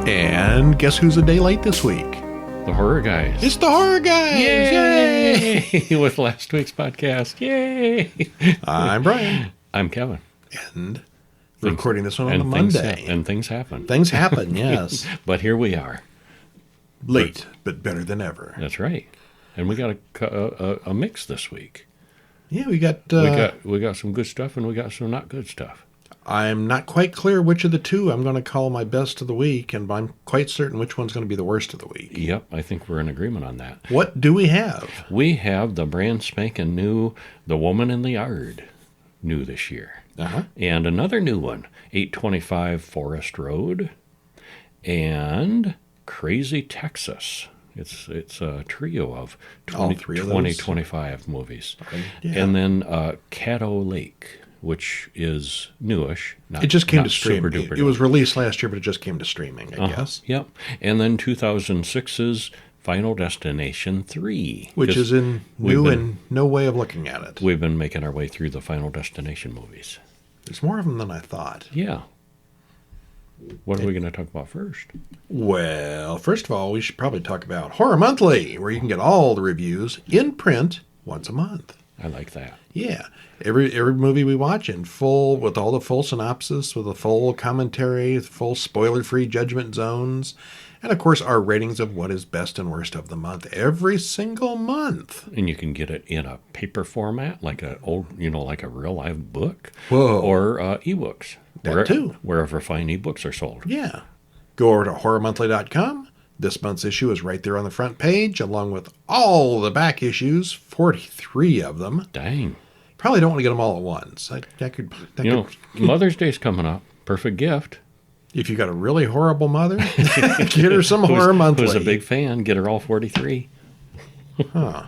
And guess who's a day late this week? The Horror Guys. It's the Horror Guys! Yay! With last week's podcast. Yay! I'm Brian. I'm Kevin. And we're recording this one on a Monday. And things happen. Things happen, yes. But here we are. Late, but better than ever. That's right. And we got a mix this week. Yeah, we got some good stuff and we got some not good stuff. I'm not quite clear which of the two I'm going to call my best of the week, and I'm quite certain which one's going to be the worst of the week. Yep, I think we're in agreement on that. What do we have? We have the brand spanking new The Woman in the Yard, new this year. Uh-huh. And another new one, 825 Forest Road, and Crazy Texas. It's a trio of 2025 movies. Yeah. And then Caddo Lake, which is newish. It just came to streaming. Super-duper It was released last year, but it just came to streaming, I guess. Yep. And then 2006's Final Destination 3. Which is new and no way of looking at it. We've been making our way through the Final Destination movies. There's more of them than I thought. Yeah. What are we going to talk about first? Well, first of all, we should probably talk about Horror Monthly, where you can get all the reviews in print once a month. I like that. Yeah. Every movie we watch in full, with all the full synopsis, with a full commentary, full spoiler-free judgment zones, and of course our ratings of what is best and worst of the month every single month. And you can get it in a paper format, like a real live book. Whoa. Or ebooks. That too. Wherever fine ebooks are sold. Yeah. Go over to horrormonthly.com. This month's issue is right there on the front page, along with all the back issues, 43 of them. Dang. Probably don't want to get them all at once. Mother's Day's coming up. Perfect gift. If you got a really horrible mother, get her some Horror Monthly. Who's a big fan, get her all 43. Huh.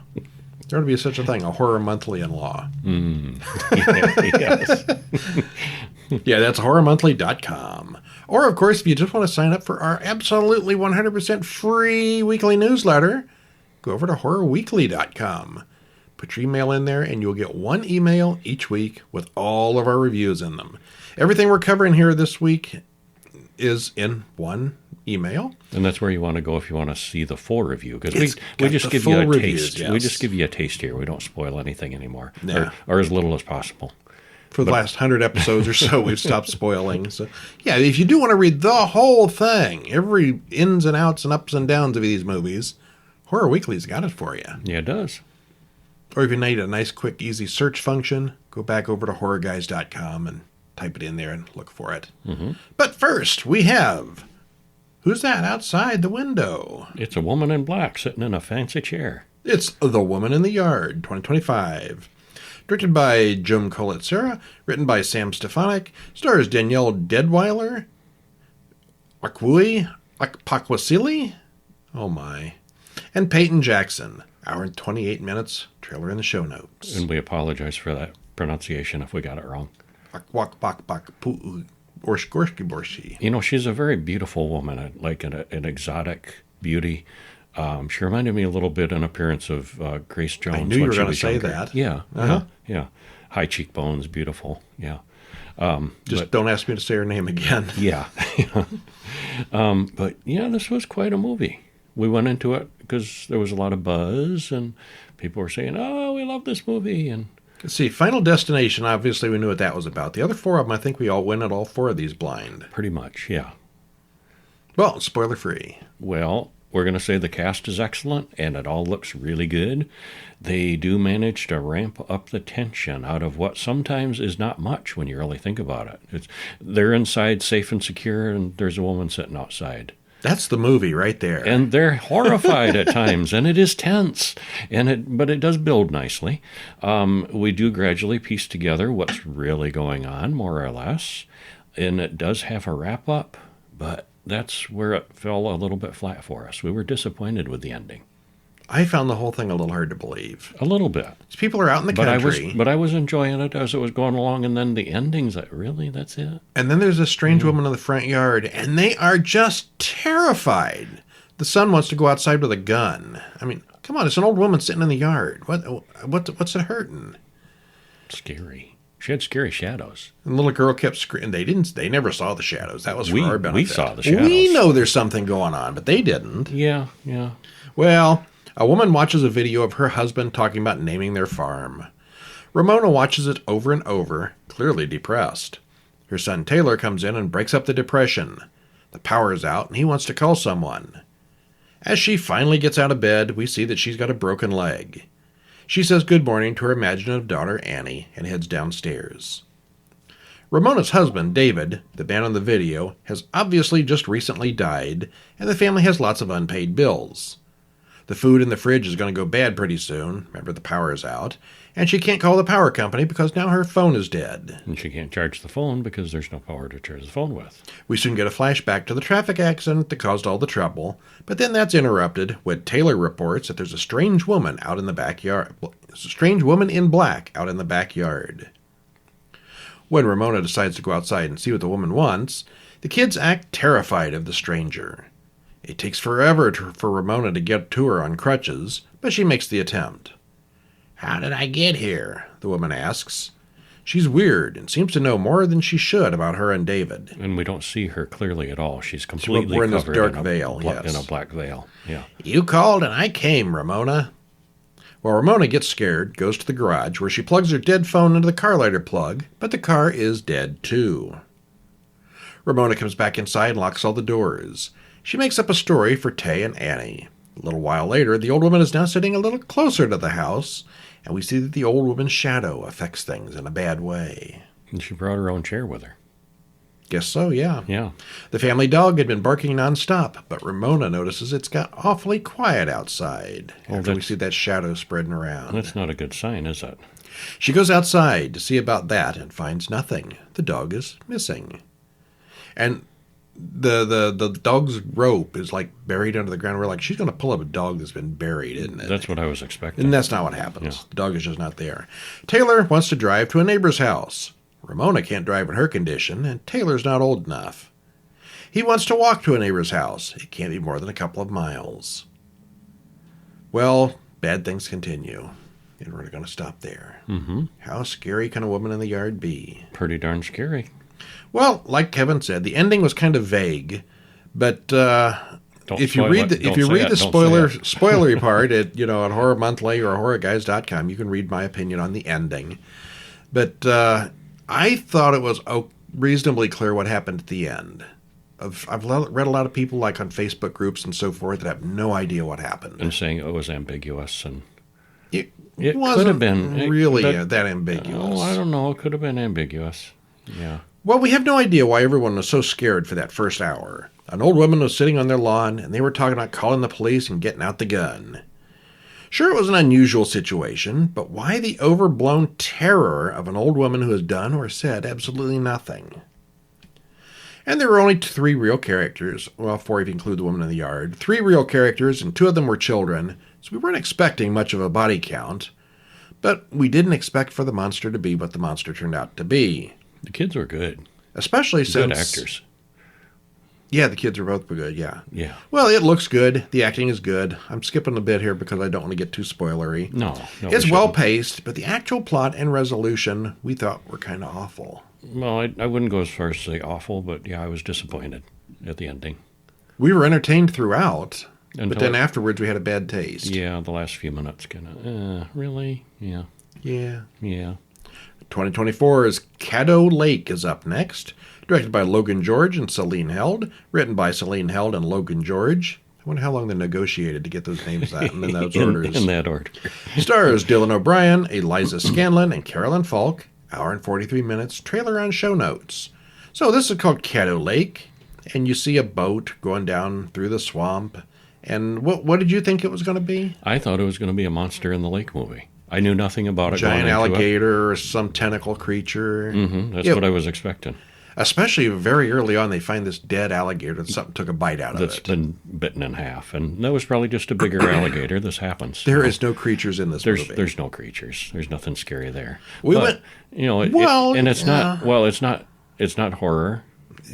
There ought to be such a thing, a Horror Monthly in-law. Yes. Yeah, that's horrormonthly.com. Or, of course, if you just want to sign up for our absolutely 100% free weekly newsletter, go over to horrorweekly.com. Put your email in there, and you'll get one email each week with all of our reviews in them. Everything we're covering here this week is in one email. And that's where you want to go if you want to see the full review. Because we just give you a taste. Yes. We just give you a taste here. We don't spoil anything anymore. Yeah. Or as little as possible. For the last 100 episodes or so, we've stopped spoiling. So, yeah, if you do want to read the whole thing, every ins and outs and ups and downs of these movies, Horror Weekly's got it for you. Yeah, it does. Or if you need a nice, quick, easy search function, go back over to horrorguys.com and type it in there and look for it. Mm-hmm. But first, we have... Who's that outside the window? It's a woman in black sitting in a fancy chair. It's The Woman in the Yard, 2025. Directed by Jim Collet-Serra, written by Sam Stefanik, stars Danielle Deadweiler, Akwi Pakwasili, oh my, and Peyton Jackson. Hour and 28 minutes, trailer in the show notes. And we apologize for that pronunciation if we got it wrong. You know, she's a very beautiful woman, like an exotic beauty. She reminded me a little bit in appearance of Grace Jones. I knew you were going to say that. Yeah, uh-huh. Yeah. High cheekbones, beautiful. Yeah. Don't ask me to say her name again. Yeah. But yeah, this was quite a movie. We went into it because there was a lot of buzz and people were saying, "Oh, we love this movie." And let's see, Final Destination. Obviously, we knew what that was about. The other four of them, I think we all went at all four of these blind. Pretty much, yeah. Well, spoiler free. Well, we're going to say the cast is excellent, and it all looks really good. They do manage to ramp up the tension out of what sometimes is not much when you really think about it. They're inside safe and secure, and there's a woman sitting outside. That's the movie right there. And they're horrified at times, and it is tense, but it does build nicely. We do gradually piece together what's really going on, more or less, and it does have a wrap-up, but that's where it fell a little bit flat for us. We were disappointed with the ending. I found the whole thing a little hard to believe. A little bit. People are out in the country. But I was enjoying it as it was going along, and then the ending's like, really? That's it? And then there's a strange woman in the front yard, and they are just terrified. The son wants to go outside with a gun. I mean, come on, it's an old woman sitting in the yard. What's it hurting? Scary. She had scary shadows. And the little girl kept screaming. They never saw the shadows. That was for our benefit. We saw the shadows. We know there's something going on, but they didn't. Yeah. Well, a woman watches a video of her husband talking about naming their farm. Ramona watches it over and over, clearly depressed. Her son Taylor comes in and breaks up the depression. The power is out, and he wants to call someone. As she finally gets out of bed, we see that she's got a broken leg. She says good morning to her imaginative daughter, Annie, and heads downstairs. Ramona's husband, David, the man on the video, has obviously just recently died, and the family has lots of unpaid bills. The food in the fridge is going to go bad pretty soon. Remember, the power is out. And she can't call the power company because now her phone is dead. And she can't charge the phone because there's no power to charge the phone with. We soon get a flashback to the traffic accident that caused all the trouble, but then that's interrupted when Taylor reports that there's a strange woman out in the backyard. A strange woman in black out in the backyard. When Ramona decides to go outside and see what the woman wants, the kids act terrified of the stranger. It takes forever for Ramona to get to her on crutches, but she makes the attempt. "How did I get here?" the woman asks. She's weird and seems to know more than she should about her and David. And we don't see her clearly at all. She's completely wearing this covered dark in a veil, yes. in a black veil. Yeah. "You called and I came, Ramona." Well, Ramona gets scared, goes to the garage, where she plugs her dead phone into the car lighter plug, but the car is dead too. Ramona comes back inside and locks all the doors. She makes up a story for Tay and Annie. A little while later, the old woman is now sitting a little closer to the house, and we see that the old woman's shadow affects things in a bad way. And she brought her own chair with her. Guess so, yeah. Yeah. The family dog had been barking nonstop, but Ramona notices it's got awfully quiet outside after we see that shadow spreading around. That's not a good sign, is it? She goes outside to see about that and finds nothing. The dog is missing. And the dog's rope is like buried under the ground. We're like, she's going to pull up a dog that's been buried, isn't it? That's what I was expecting. And that's not what happens. Yeah. The dog is just not there. Taylor wants to drive to a neighbor's house. Ramona can't drive in her condition, and Taylor's not old enough. He wants to walk to a neighbor's house. It can't be more than a couple of miles. Well, bad things continue, and we're going to stop there. Mm-hmm. How scary can a woman in the yard be? Pretty darn scary. Well, like Kevin said, the ending was kind of vague, but if you read the spoilery part at Horror Monthly or HorrorGuys.com, you can read my opinion on the ending. But I thought it was reasonably clear what happened at the end. I've read a lot of people like on Facebook groups and so forth that have no idea what happened And saying it was ambiguous, and it could have been really that ambiguous. Oh, I don't know. It could have been ambiguous. Yeah. Well, we have no idea why everyone was so scared for that first hour. An old woman was sitting on their lawn, and they were talking about calling the police and getting out the gun. Sure, it was an unusual situation, but why the overblown terror of an old woman who has done or said absolutely nothing? And there were only 3 real characters. Well, 4 if you include the woman in the yard. 3 real characters, and 2 of them were children, so we weren't expecting much of a body count. But we didn't expect for the monster to be what the monster turned out to be. The kids were good. Especially since... Good actors. Yeah, the kids are both good, yeah. Yeah. Well, it looks good. The acting is good. I'm skipping a bit here because I don't want to get too spoilery. No. It's well-paced, but the actual plot and resolution we thought were kind of awful. Well, I wouldn't go as far as to say awful, but yeah, I was disappointed at the ending. We were entertained throughout, Until but then afterwards we had a bad taste. Yeah, the last few minutes kind of, really? Yeah. Yeah. Yeah. 2024's Caddo Lake is up next. Directed by Logan George and Celine Held. Written by Celine Held and Logan George. I wonder how long they negotiated to get those names out and then those orders. In that order. Stars Dylan O'Brien, Eliza Scanlon, and Carolyn Falk. Hour and 43 minutes. Trailer on show notes. So this is called Caddo Lake. And you see a boat going down through the swamp. And what did you think it was going to be? I thought it was going to be a Monster in the Lake movie. I knew nothing about it. Giant alligator or some tentacle creature. Mm-hmm. That's what I was expecting. Especially very early on, they find this dead alligator that something took a bite out of it. That's been bitten in half. And that was probably just a bigger alligator. This happens. There is no creatures in this movie. There's no creatures. There's nothing scary there. It's not horror.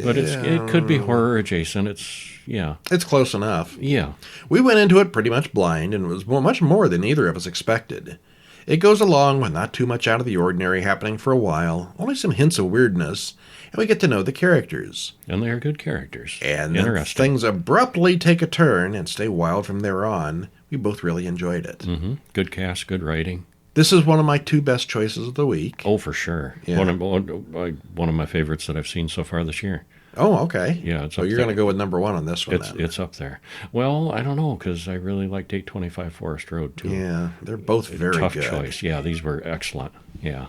But it could be horror adjacent. It's close enough. Yeah. We went into it pretty much blind, and it was much more than either of us expected. It goes along with not too much out of the ordinary happening for a while, only some hints of weirdness, and we get to know the characters. And they are good characters. And then things abruptly take a turn and stay wild from there on. We both really enjoyed it. Mm-hmm. Good cast, good writing. This is one of my 2 best choices of the week. Oh, for sure. Yeah. One of my favorites that I've seen so far this year. Oh, okay. Yeah, it's so up you're there. going to go with number 1 on this one, then. It's up there. Well, I don't know, because I really liked 825 Forest Road, too. Yeah, they're both very Tough good. choice. Yeah, these were excellent. Yeah.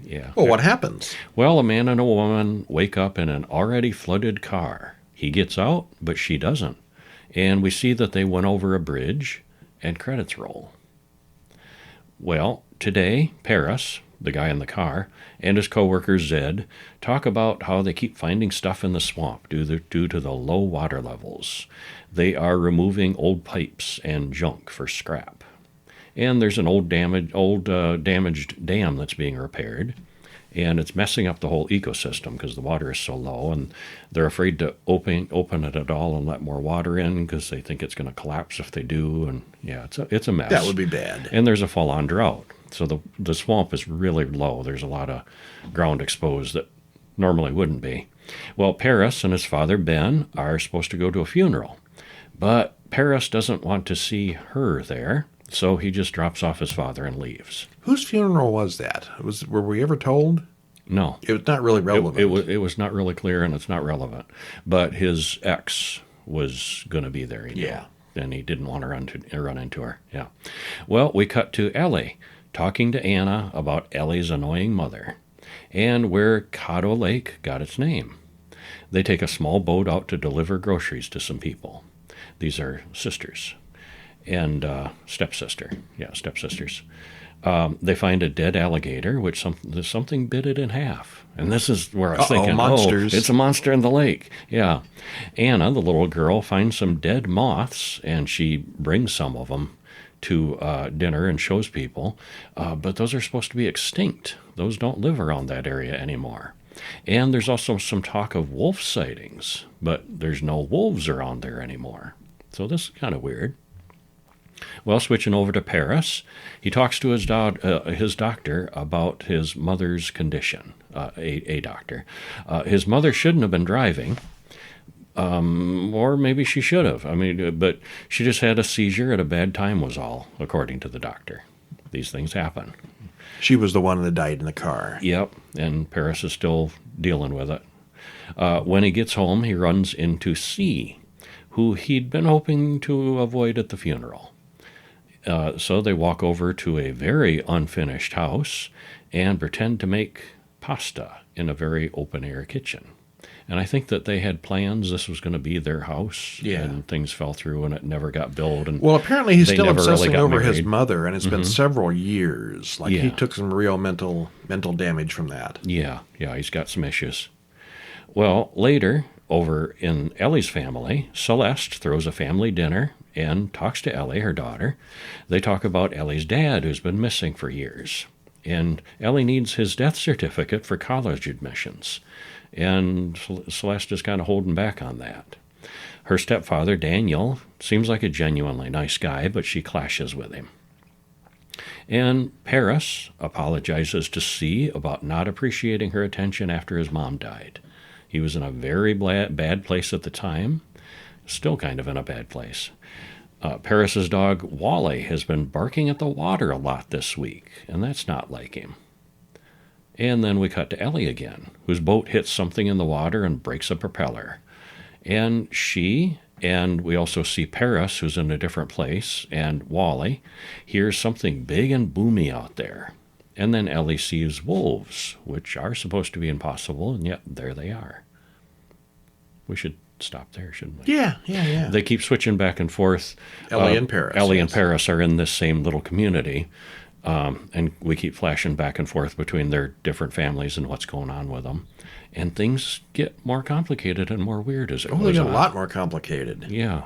Yeah. Well, what happens? Well, a man and a woman wake up in an already flooded car. He gets out, but she doesn't. And we see that they went over a bridge, and credits roll. Well, today, Paris, the guy in the car, and his coworker Zed talk about how they keep finding stuff in the swamp due to the low water levels. They are removing old pipes and junk for scrap. And there's an old damaged dam that's being repaired, and it's messing up the whole ecosystem because the water is so low, and they're afraid to open it at all and let more water in because they think it's going to collapse if they do. And yeah, it's a mess. That would be bad. And there's a full-on drought. So the swamp is really low. There's a lot of ground exposed that normally wouldn't be. Well, Paris and his father, Ben, are supposed to go to a funeral. But Paris doesn't want to see her there, so he just drops off his father and leaves. Whose funeral was that? Were we ever told? No. It was not really relevant. It was not really clear, and it's not relevant. But his ex was going to be there. Yeah. And he didn't want to run into her. Yeah. Well, we cut to Ellie, talking to Anna about Ellie's annoying mother, and where Caddo Lake got its name. They take a small boat out to deliver groceries to some people. These are sisters and stepsister. Yeah, stepsisters. They find a dead alligator, which something bit it in half. And this is where I was thinking, monsters. It's a monster in the lake. Yeah. Anna, the little girl, finds some dead moths, and she brings some of them to dinner and shows people. But those are supposed to be extinct. Those don't live around that area anymore. And there's also some talk of wolf sightings, but there's no wolves around there anymore. So this is kind of weird. Well, switching over to Paris, he talks to his doctor about his mother's condition, a doctor. His mother shouldn't have been driving, or maybe she should have. But she just had a seizure at a bad time was all, according to the doctor. These things happen. She was the one that died in the car. Yep, and Paris is still dealing with it. When he gets home, he runs into C, who he'd been hoping to avoid at the funeral. So they walk over to a very unfinished house and pretend to make pasta in a very open-air kitchen. And I think that they had plans. This was going to be their house, and things fell through, and it never got built. And well, apparently he's still never obsessing really got over his married. mother, and it's been several years. Like, he Yeah. took some real mental damage from that. Yeah, he's got some issues. Well, later, over in Ellie's family, Celeste throws a family dinner and talks to Ellie, her daughter. They talk about Ellie's dad, who's been missing for years. And Ellie needs his death certificate for college admissions. And Celeste is kind of holding back on that. Her stepfather, Daniel, seems like a genuinely nice guy, but she clashes with him. And Paris apologizes to C about not appreciating her attention after his mom died. He was in a very bad place at the time, still kind of in a bad place. Paris's dog, Wally, has been barking at the water a lot this week, and that's not like him. And then we cut to Ellie again, whose boat hits something in the water and breaks a propeller. And we also see Paris, who's in a different place, and Wally hears something big and boomy out there. And then Ellie sees wolves, which are supposed to be impossible, and yet there they are. We should stop there, shouldn't we? Yeah. They keep switching back and forth. Ellie and Paris. Ellie and Paris are in this same little community, and we keep flashing back and forth between their different families and what's going on with them. And things get more complicated and more weird as it goes on. They get a lot more complicated. Yeah.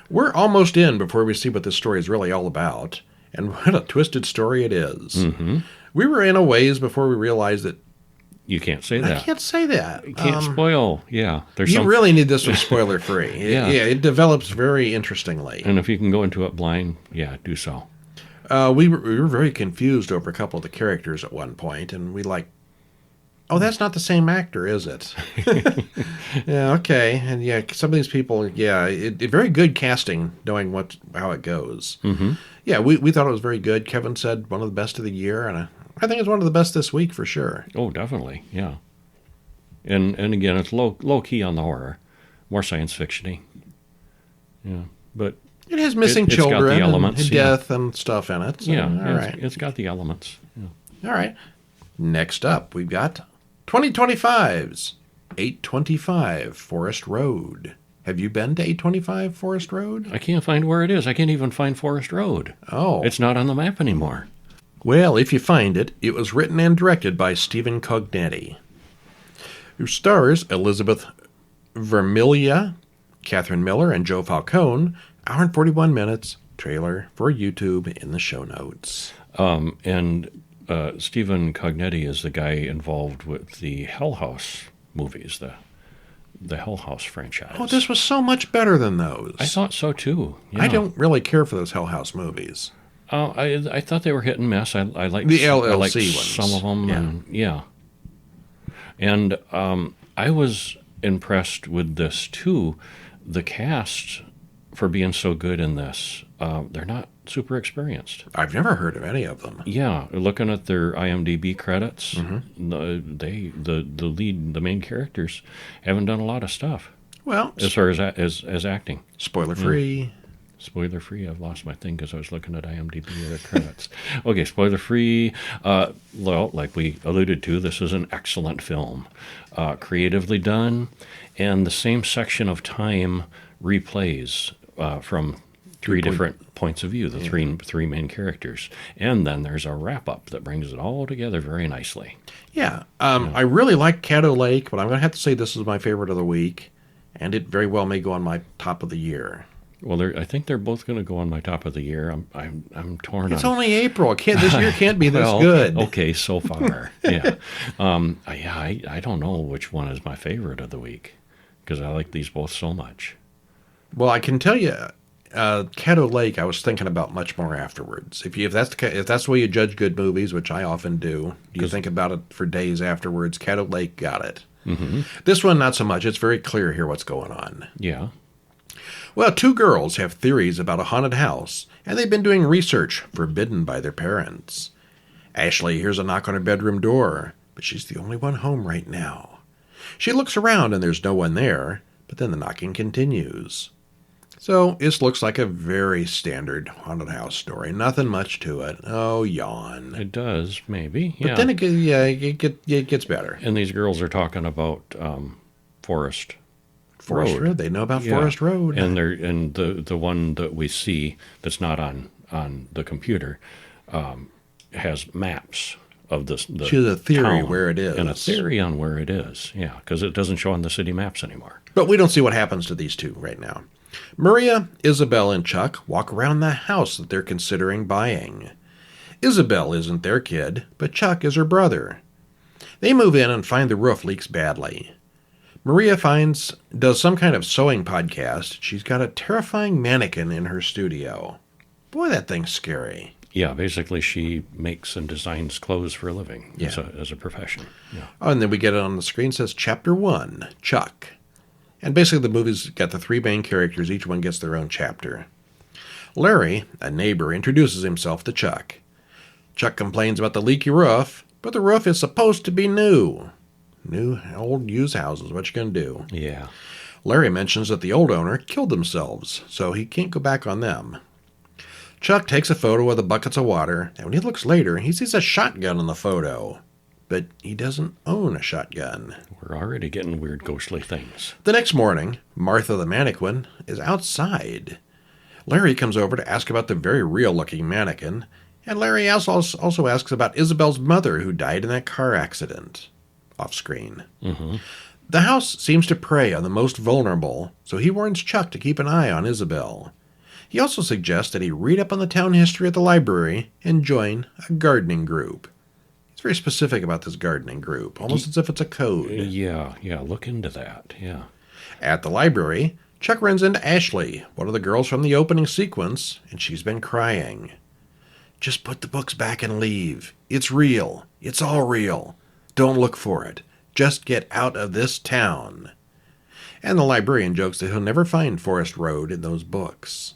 We're almost in before we see what this story is really all about. And what a twisted story it is. Mm-hmm. We were in a ways before we realized that. You can't say that. I can't say that. You can't spoil. Yeah. You really need this one spoiler free. Yeah. It develops very interestingly. And if you can go into it blind, do so. We were very confused over a couple of the characters at one point, and oh, that's not the same actor, is it? Yeah, okay. And yeah, some of these people, yeah, very good casting, knowing how it goes. Mm-hmm. Yeah, we thought it was very good. Kevin said one of the best of the year, and I think it's one of the best this week for sure. Oh, definitely, yeah. And again, it's low key on the horror, more science fictiony. Yeah, but it has missing it's children got the elements, and death and stuff in it. So, yeah, all right. It's got the elements. Yeah. All right. Next up, we've got 2025's 825 Forest Road. Have you been to 825 Forest Road? I can't find where it is. I can't even find Forest Road. Oh. It's not on the map anymore. Well, if you find it, it was written and directed by Stephen Cognetti, who stars Elizabeth Vermiglia, Catherine Miller, and Joe Falcone. Hour and 41 minutes. Trailer for YouTube in the show notes. And Stephen Cognetti is the guy involved with the Hell House movies, the Hell House franchise. Oh, this was so much better than those. I thought so too. Yeah. I don't really care for those Hell House movies. I thought they were hit and miss. I liked the LLC I liked ones. Some of them. And I was impressed with this too. The cast, for being so good in this, they're not super experienced. I've never heard of any of them. Yeah, looking at their IMDb credits, Mm-hmm. the main characters haven't done a lot of stuff. Well, as far as acting. Spoiler free. Spoiler free. I've lost my thing because I was looking at IMDb credits. Okay, spoiler free. Well, like we alluded to, this is an excellent film, creatively done, and the same section of time replays from three different points of view, the three main characters, and then there's a wrap up that brings it all together very nicely. Yeah, I really like Caddo Lake, but I'm going to have to say this is my favorite of the week, and it very well may go on my top of the year. Well, I think they're both going to go on my top of the year. I'm torn. It's only April. This year can't be this good. Okay, so far, yeah. I don't know which one is my favorite of the week because I like these both so much. Well, I can tell you, Caddo Lake, I was thinking about much more afterwards. If that's the way you judge good movies, which I often do, you think about it for days afterwards. Caddo Lake got it. Mm-hmm. This one, not so much. It's very clear here what's going on. Yeah. Well, two girls have theories about a haunted house, and they've been doing research forbidden by their parents. Ashley hears a knock on her bedroom door, but she's the only one home right now. She looks around and there's no one there, but then the knocking continues. So, this looks like a very standard haunted house story. Nothing much to it. Oh, yawn. It does, maybe. Yeah. But then it gets better. And these girls are talking about Forest Road. They know about Forest Road. And the one that we see that's not on the computer has maps of this. She has a theory town, where it is. And a theory on where it is, yeah, because it doesn't show on the city maps anymore. But we don't see what happens to these two right now. Maria, Isabel, and Chuck walk around the house that they're considering buying. Isabel isn't their kid, but Chuck is her brother. They move in and find the roof leaks badly. Maria does some kind of sewing podcast. She's got a terrifying mannequin in her studio. Boy, that thing's scary. Yeah, basically she makes and designs clothes for a living Yeah. as a profession. Yeah. Oh, and then we get it on the screen. It says Chapter 1, Chuck. And basically the movie's got the three main characters. Each one gets their own chapter. Larry, a neighbor, introduces himself to Chuck. Chuck complains about the leaky roof, but the roof is supposed to be new. New, old, used houses. What you gonna do? Yeah. Larry mentions that the old owner killed themselves, so he can't go back on them. Chuck takes a photo of the buckets of water, and when he looks later, he sees a shotgun in the photo. But he doesn't own a shotgun. We're already getting weird ghostly things. The next morning, Martha the mannequin is outside. Larry comes over to ask about the very real-looking mannequin, and Larry also asks about Isabel's mother who died in that car accident. Off-screen. Mm-hmm. The house seems to prey on the most vulnerable, so he warns Chuck to keep an eye on Isabel. He also suggests that he read up on the town history at the library and join a gardening group. He's very specific about this gardening group, almost as if it's a code. Yeah, look into that, yeah. At the library, Chuck runs into Ashley, one of the girls from the opening sequence, and she's been crying. Just put the books back and leave. It's real. It's all real. Don't look for it. Just get out of this town. And the librarian jokes that he'll never find Forest Road in those books.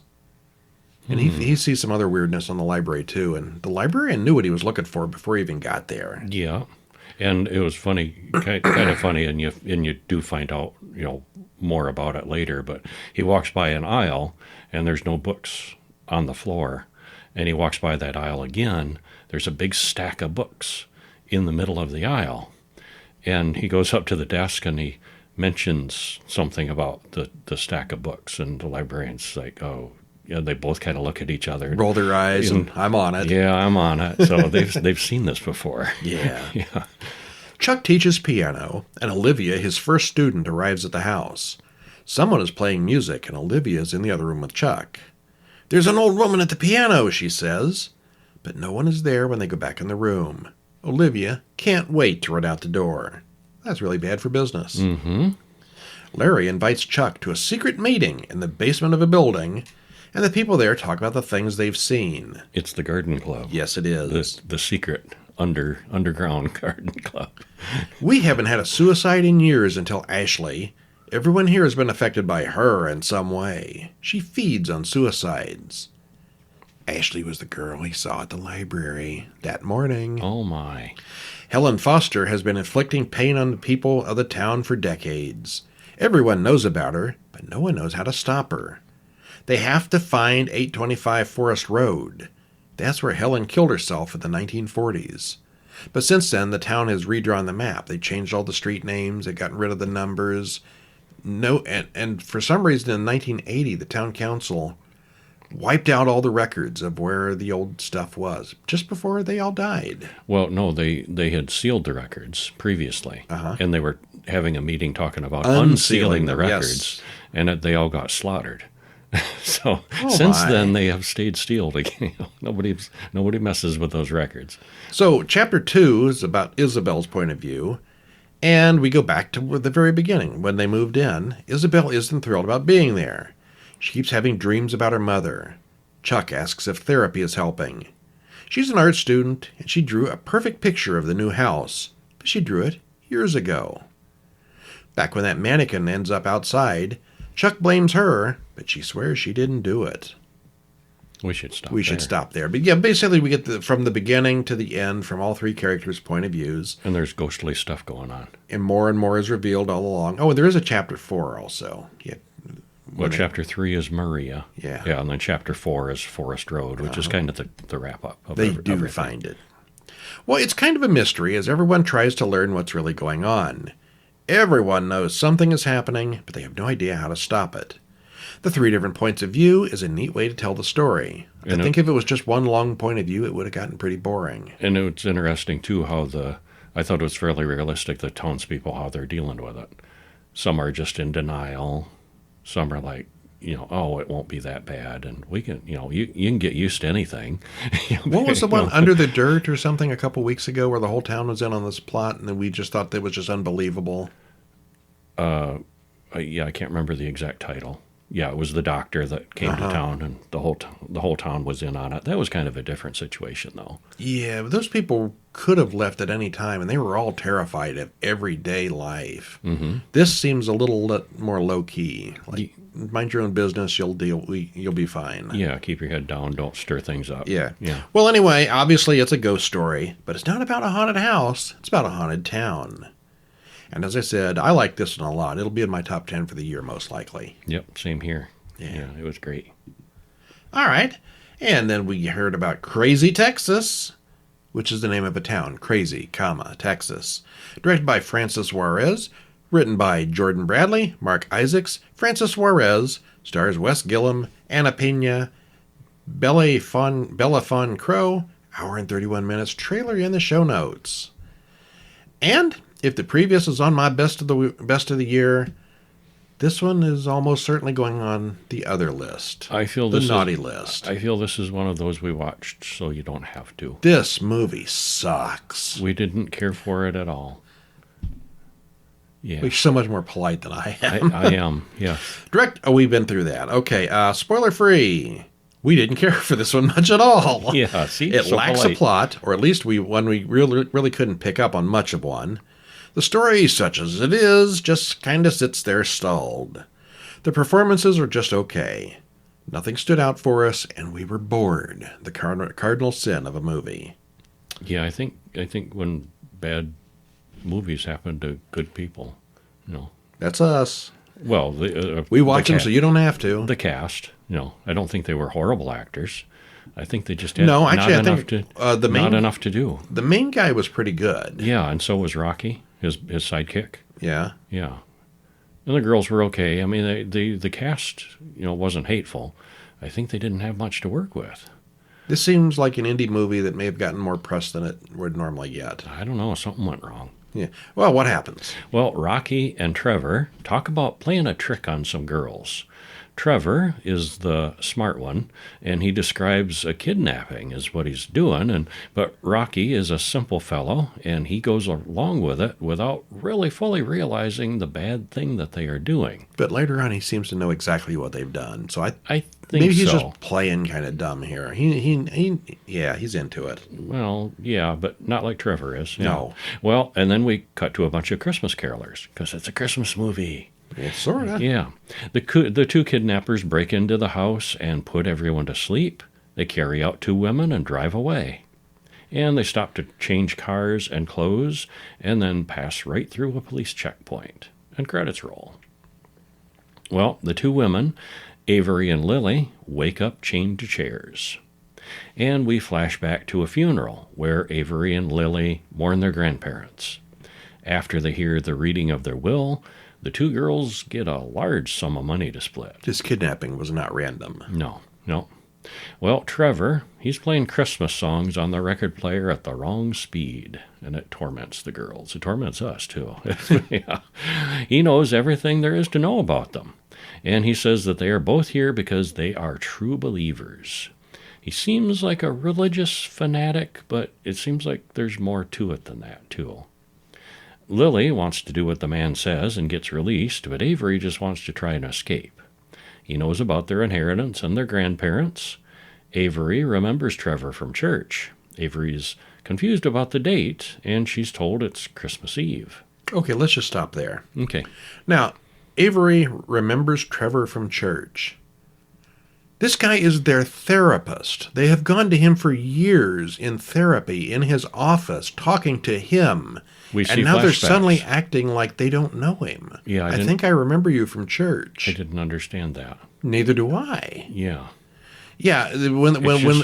And he sees some other weirdness on the library, too. And the librarian knew what he was looking for before he even got there. Yeah. And it was funny, kind of funny, and you do find out, more about it later. But he walks by an aisle, and there's no books on the floor. And he walks by that aisle again. There's a big stack of books in the middle of the aisle. And he goes up to the desk, and he mentions something about the stack of books. And the librarian's like, oh, yeah, they both kind of look at each other. Roll their eyes, and I'm on it. Yeah, I'm on it. So they've seen this before. Yeah. Yeah. Chuck teaches piano, and Olivia, his first student, arrives at the house. Someone is playing music, and Olivia is in the other room with Chuck. There's an old woman at the piano, she says. But no one is there when they go back in the room. Olivia can't wait to run out the door. That's really bad for business. Mm-hmm. Larry invites Chuck to a secret meeting in the basement of a building, and the people there talk about the things they've seen. It's the garden club. Yes, it is. The secret underground garden club. We haven't had a suicide in years until Ashley. Everyone here has been affected by her in some way. She feeds on suicides. Ashley was the girl he saw at the library that morning. Oh, my. Helen Foster has been inflicting pain on the people of the town for decades. Everyone knows about her, but no one knows how to stop her. They have to find 825 Forest Road. That's where Helen killed herself in the 1940s. But since then, the town has redrawn the map. They changed all the street names. They've gotten rid of the numbers. And for some reason in 1980, the town council wiped out all the records of where the old stuff was, just before they all died. Well, no, they had sealed the records previously, and they were having a meeting talking about unsealing the records, yes. And they all got slaughtered. So since then, they have stayed sealed again. Nobody messes with those records. So Chapter 2 is about Isabel's point of view, and we go back to the very beginning. When they moved in, Isabel isn't thrilled about being there. She keeps having dreams about her mother. Chuck asks if therapy is helping. She's an art student, and she drew a perfect picture of the new house, but she drew it years ago. Back when that mannequin ends up outside, Chuck blames her, but she swears she didn't do it. We should stop We should stop there. But yeah, basically we get from the beginning to the end from all three characters' point of views. And there's ghostly stuff going on. And more is revealed all along. Oh, and there is a Chapter 4 also. Yeah. Well, Chapter 3 is Maria. Yeah. Yeah, and then Chapter 4 is Forest Road, which is kind of the wrap-up of They everything. do find it. Well, it's kind of a mystery as everyone tries to learn what's really going on. Everyone knows something is happening, but they have no idea how to stop it. The three different points of view is a neat way to tell the story. I think if it was just one long point of view, it would have gotten pretty boring. And it's interesting, too, how I thought it was fairly realistic, the townspeople, how they're dealing with it. Some are just in denial. Some are like, oh, it won't be that bad. And we can, you can get used to anything. What was the one, Under the Dirt or something, a couple weeks ago where the whole town was in on this plot and then we just thought that was just unbelievable? Yeah, I can't remember the exact title. Yeah, it was the doctor that came to town, and the whole town was in on it. That was kind of a different situation, though. Yeah, but those people could have left at any time, and they were all terrified of everyday life. Mm-hmm. This seems a little more low key. Like, mind your own business, you'll be fine. Yeah, keep your head down, don't stir things up. Yeah. Yeah. Well, anyway, obviously it's a ghost story, but it's not about a haunted house. It's about a haunted town. And as I said, I like this one a lot. It'll be in my top 10 for the year, most likely. Yep, same here. Yeah, it was great. All right. And then we heard about Crazy, Texas, which is the name of a town. Crazy, Texas. Directed by Francis Juarez. Written by Jordan Bradley, Mark Isaacs, Francis Juarez. Stars Wes Gillum, Anna Pena, Bella Fon Crow. Hour and 31 minutes. Trailer in the show notes. And if the previous is on my best of the year, this one is almost certainly going on the other list. I feel the this naughty list. I feel this is one of those we watched so you don't have to. This movie sucks. We didn't care for it at all. Yeah. You're so much more polite than I am. I am, yeah. We've been through that. Okay, spoiler free. We didn't care for this one much at all. Yeah, see? It So lacks polite. a plot, or at least we really couldn't pick up on much of one. The story, such as it is, just kind of sits there stalled. The performances are just okay. Nothing stood out for us, and we were bored. The cardinal sin of a movie. Yeah, I think when bad movies happen to good people, you know. That's us. Well, We watch them so you don't have to. the cast, you know, I don't think they were horrible actors. I think they just had No, actually, I not enough think to not enough to do. the main guy was pretty good. Yeah, and so was Rocky, his sidekick. Yeah. Yeah, and the girls were okay. I mean, the cast, you know, wasn't hateful. I think they didn't have much to work with. This seems like an indie movie that may have gotten more press than it would normally get. I don't know, something went wrong. Yeah. Well, what happens? Well, Rocky and Trevor talk about playing a trick on some girls. Trevor is the smart one, and he describes a kidnapping as what he's doing. But Rocky is a simple fellow, and he goes along with it without really fully realizing the bad thing that they are doing. But later on, he seems to know exactly what they've done. So I I think maybe he's so. just playing kind of dumb here. Yeah, he's into it. Well, yeah, but not like Trevor is. Yeah. No. Well, and then we cut to a bunch of Christmas carolers because it's a Christmas movie. Well, sort of. Yeah. The two kidnappers break into the house and put everyone to sleep. They carry out two women and drive away. And they stop to change cars and clothes and then pass right through a police checkpoint. And credits roll. Well, the two women, Avery and Lily, wake up chained to chairs. And we flash back to a funeral where Avery and Lily mourn their grandparents. After they hear the reading of their will, the two girls get a large sum of money to split. This kidnapping was not random. No. Well, Trevor, he's playing Christmas songs on the record player at the wrong speed, and it torments the girls. It torments us, too. Yeah. He knows everything there is to know about them, and he says that they are both here because they are true believers. He seems like a religious fanatic, but it seems like there's more to it than that, too. Lily wants to do what the man says and gets released, but Avery just wants to try and escape. He knows about their inheritance and their grandparents. Avery remembers Trevor from church. Avery's confused about the date, and she's told it's Christmas Eve. Okay, let's just stop there. Okay. Now, Avery remembers Trevor from church. This guy is their therapist. They have gone to him for years in therapy, in his office, talking to him. We see and now they're flashbacks. suddenly acting like they don't know him. Yeah, I think I remember you from church. I didn't understand that. Neither do I. Yeah. Yeah, when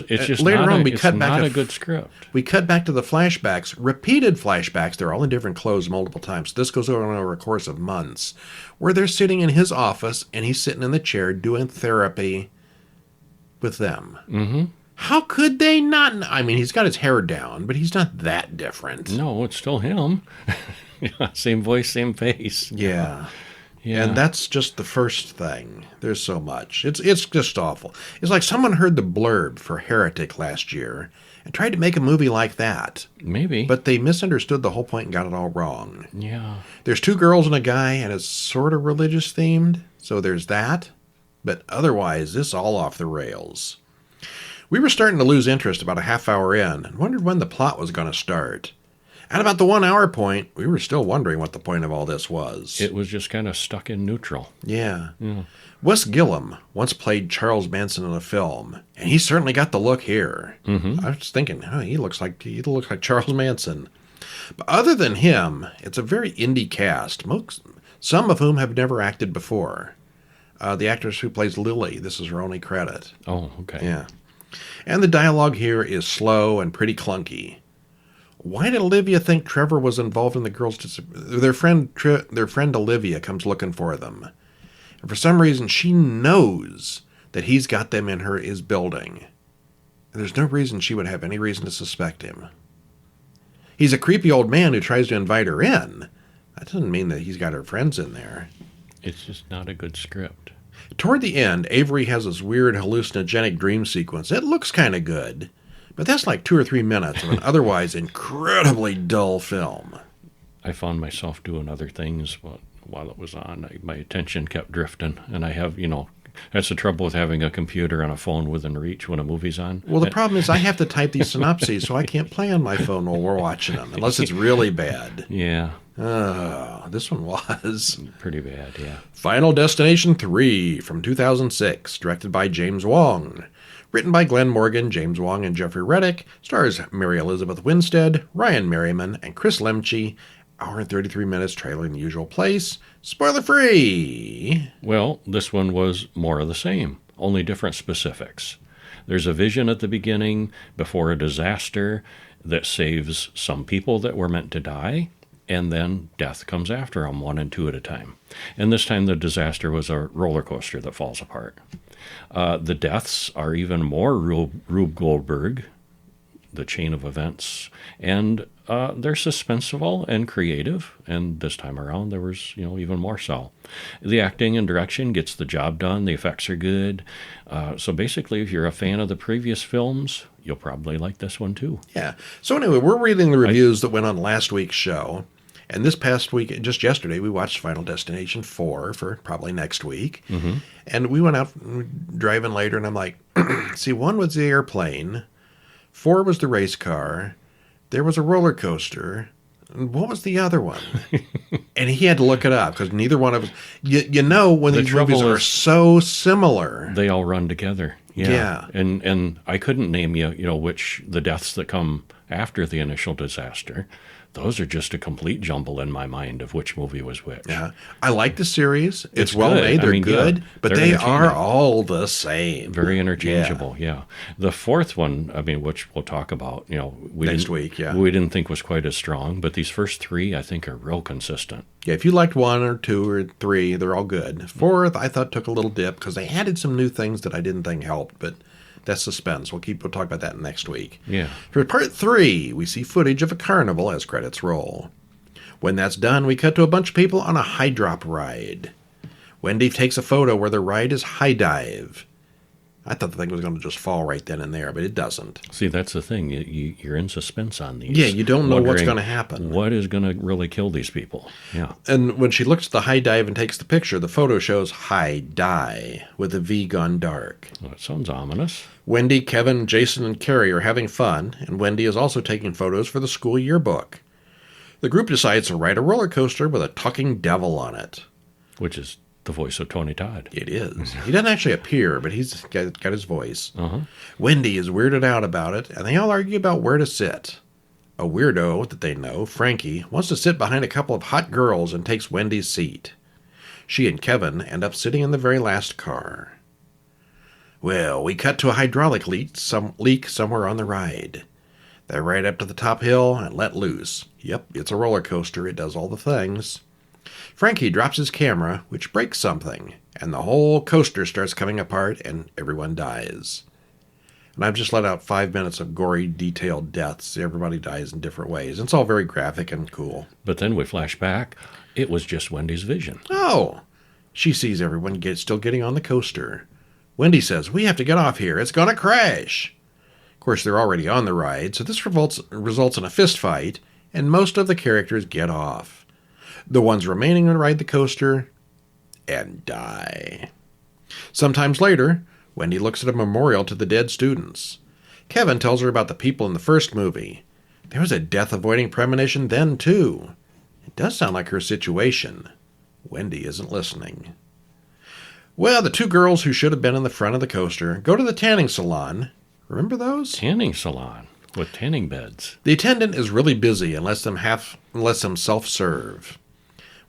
It's just later not on a, we it's cut back not to a good script. we cut back to the flashbacks, repeated flashbacks. They're all in different clothes multiple times. This goes on over a course of months, where they're sitting in his office and he's sitting in the chair doing therapy with them. Mm-hmm. How could they not? I mean, he's got his hair down, but he's not that different. No, it's still him. Yeah, same voice, same face. Yeah. Yeah. And that's just the first thing. There's so much. It's just awful. It's like someone heard the blurb for Heretic last year and tried to make a movie like that. Maybe. But they misunderstood the whole point and got it all wrong. yeah. There's two girls and a guy, and it's sort of religious themed. So there's that. But otherwise, this all off the rails. We were starting to lose interest about a half hour in and wondered when the plot was going to start. At about the 1 hour point, we were still wondering what the point of all this was. It was just kind of stuck in neutral. Yeah. Yeah. Wes Gillum once played Charles Manson in a film, and he certainly got the look here. Mm-hmm. I was thinking, he looks like Charles Manson. But other than him, it's a very indie cast, some of whom have never acted before. The actress who plays Lily, this is her only credit. Oh, okay. Yeah. And the dialogue here is slow and pretty clunky. Why did Olivia think Trevor was involved in the girls' their friend Olivia comes looking for them. And for some reason, she knows that he's got them in his building. And there's no reason she would have any reason to suspect him. He's a creepy old man who tries to invite her in. That doesn't mean that he's got her friends in there. It's just not a good script. Toward the end, Avery has this weird hallucinogenic dream sequence. It looks kind of good, but that's like 2 or 3 minutes of an otherwise incredibly dull film. I found myself doing other things while it was on. My attention kept drifting, and I have, That's the trouble with having a computer and a phone within reach when a movie's on. Well, the problem is I have to type these synopses, so I can't play on my phone while we're watching them, unless it's really bad. Yeah. Oh, this one was. Pretty bad, yeah. Final Destination 3 from 2006, directed by James Wong. Written by Glenn Morgan, James Wong, and Jeffrey Reddick. Stars Mary Elizabeth Winstead, Ryan Merriman, and Chris Lemche. Hour and 33 minutes, trailer in the usual place. Spoiler free! Well, this one was more of the same, only different specifics. There's a vision at the beginning before a disaster that saves some people that were meant to die, and then death comes after them, 1 and 2 at a time. And this time the disaster was a roller coaster that falls apart. The deaths are even more Rube Goldberg, the chain of events, and they're suspenseful and creative, and this time around there was, even more so. The acting and direction gets the job done, the effects are good, so basically if you're a fan of the previous films, you'll probably like this one too. Yeah. So anyway, we're reading the reviews that went on last week's show, and this past week, just yesterday, we watched Final Destination 4 for probably next week, and we went out driving later, and I'm like, see, 1 was the airplane, 4 was the race car, there was a roller coaster. What was the other one? And he had to look it up because neither one of us. When these movies are so similar, they all run together. Yeah. And I couldn't name you, which the deaths that come after the initial disaster. Those are just a complete jumble in my mind of which movie was which. Yeah, I like the series. It's well good. made. They're good, but they are entertaining. all the same. Very interchangeable. Yeah. The fourth one, which we'll talk about. Next week. Yeah, we didn't think was quite as strong, but these first 3 I think are real consistent. Yeah, if you liked 1 or 2 or 3, they're all good. Fourth, I thought took a little dip because they added some new things that I didn't think helped, but. That's suspense. We'll talk about that next week. Yeah. For part 3, we see footage of a carnival as credits roll. When that's done, we cut to a bunch of people on a high drop ride. Wendy takes a photo where the ride is high dive. I thought the thing was going to just fall right then and there, but it doesn't. See, that's the thing. You're in suspense on these. Yeah, you don't know what's going to happen. What is going to really kill these people? Yeah. And when she looks at the high dive and takes the picture, the photo shows high die with the V gone dark. Well, that sounds ominous. Wendy, Kevin, Jason, and Carrie are having fun, and Wendy is also taking photos for the school yearbook. The group decides to ride a roller coaster with a talking devil on it. Which is the voice of Tony Todd. It is. He doesn't actually appear, but he's got his voice. Uh-huh. Wendy is weirded out about it, and they all argue about where to sit. A weirdo that they know, Frankie, wants to sit behind a couple of hot girls and takes Wendy's seat. She and Kevin end up sitting in the very last car. Well, we cut to a hydraulic leak somewhere on the ride. They ride up to the top hill and let loose. Yep, it's a roller coaster. It does all the things. Frankie drops his camera, which breaks something, and the whole coaster starts coming apart and everyone dies. And I've just let out 5 minutes of gory, detailed deaths. Everybody dies in different ways. It's all very graphic and cool. But then we flash back. It was just Wendy's vision. Oh! She sees everyone still getting on the coaster. Wendy says, "We have to get off here. It's going to crash." Of course, they're already on the ride, so this results in a fist fight, and most of the characters get off. The ones remaining ride the coaster and die. Sometimes later, Wendy looks at a memorial to the dead students. Kevin tells her about the people in the first movie. There was a death-avoiding premonition then, too. It does sound like her situation. Wendy isn't listening. Well, the 2 girls who should have been in the front of the coaster go to the tanning salon. Remember those? Tanning salon with tanning beds. The attendant is really busy and lets them self-serve.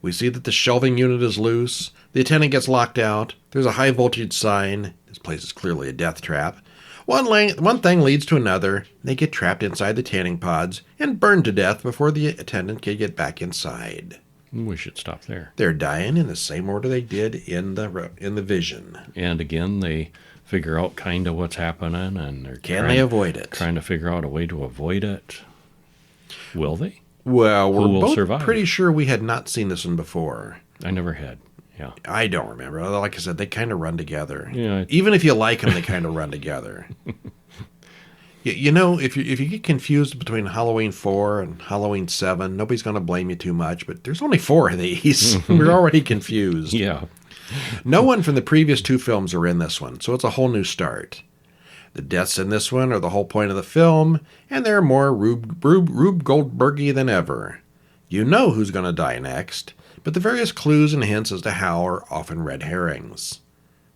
We see that the shelving unit is loose. The attendant gets locked out. There's a high-voltage sign. This place is clearly a death trap. One thing leads to another. They get trapped inside the tanning pods and burned to death before the attendant can get back inside. We should stop there. They're dying in the same order they did in the vision. And again, they figure out kind of what's happening, and they avoid it? Trying to figure out a way to avoid it. Will they? Well, we're both survive? Pretty sure we had not seen this one before. I never had. Yeah. I don't remember. Like I said, they kind of run together. Yeah. Even if you like them, they kind of run together. If you get confused between Halloween 4 and Halloween 7, nobody's going to blame you too much, but there's only 4 of these. We're already confused. Yeah. No one from the previous two films are in this one, so it's a whole new start. The deaths in this one are the whole point of the film, and they're more Rube Goldbergy than ever. You know who's going to die next, but the various clues and hints as to how are often red herrings.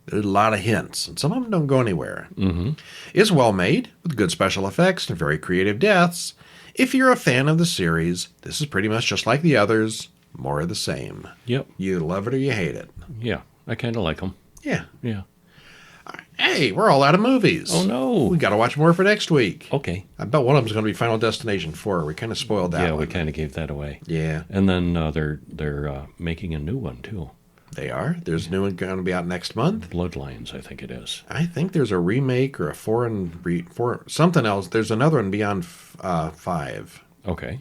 There's a lot of hints, and some of them don't go anywhere. Mm-hmm. It's well made, with good special effects and very creative deaths. If you're a fan of the series, this is pretty much just like the others, more of the same. Yep. You love it or you hate it. Yeah, I kind of like them. Yeah. Yeah. Hey, we're all out of movies. Oh, no. We got to watch more for next week. Okay. I bet one of them's going to be Final Destination 4. We kind of spoiled that Yeah, one. we kind of gave that away. Yeah. And then they're making a new one, too. They are. There's a new one going to be out next month. Bloodlines, I think it is. I think there's a remake or a something else. There's another one beyond 5. Okay.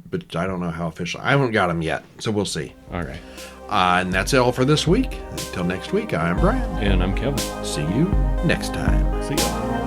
But I don't know how official. I haven't got them yet, so we'll see. All right. And that's all for this week. Until next week, I'm Brian. And I'm Kevin. See you next time. See ya.